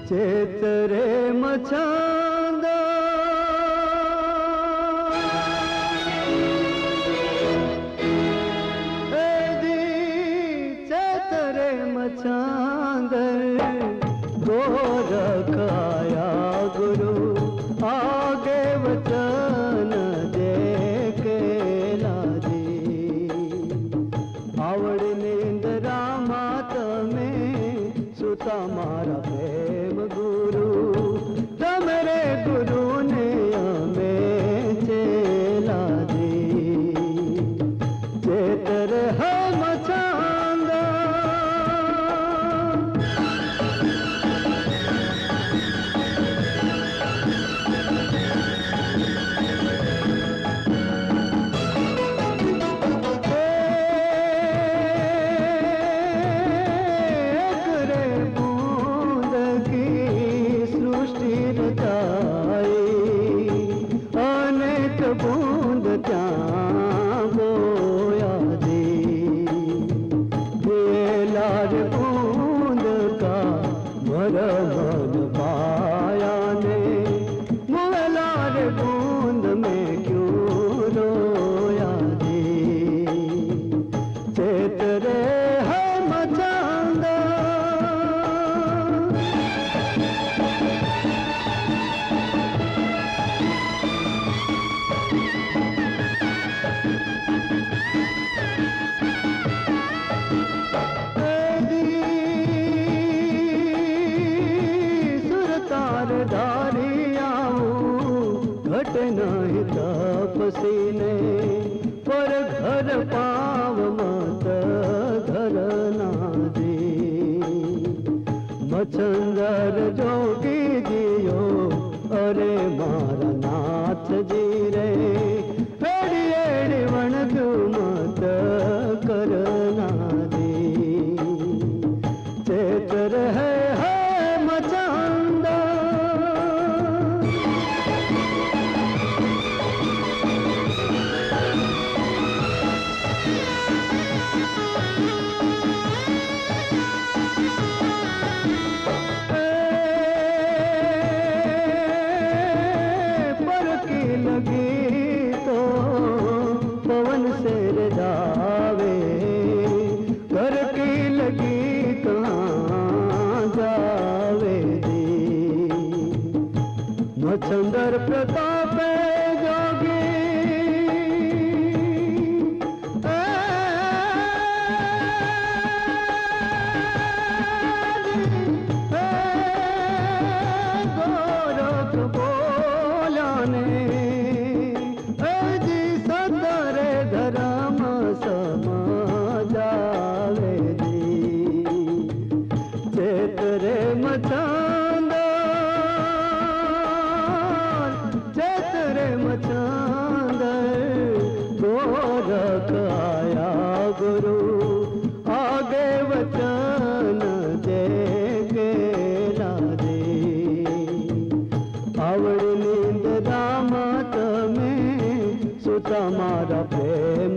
चेतरे मचांदा चेतरे मचांदर गोरख आया गुरु आगे वचन दे के लाजी आवड़ निंद्रा मात में सुता मारा प्रेम गुरु तमरे गुरु ने हमें चेला दी चेतर है मचांदा अनेक बूंद बोया दी लाल बूंद का मर मन पाया ने लाल बूंद में क्यों रोया दी चेतरे है मचांदा घट नहीं तपसीने पर घर पाव मत घर ना दी मचंदर जोगी जियो अरे मारा नाथ जी रे एड़ी एड़ी वण तू मत करना दी चेतर है मचांदा लगी तो पवन से जावे घर की लगी कहाँ जावे दी मचंदर प्रताप जोगी गोरख बोला ने धर्म समझावे दी चेतरे मचांदा चेतरे मचांदा गोरख आया गुरु आगे वचन दे के दे आवड़ नींद दामत में सुता मारा प्रेम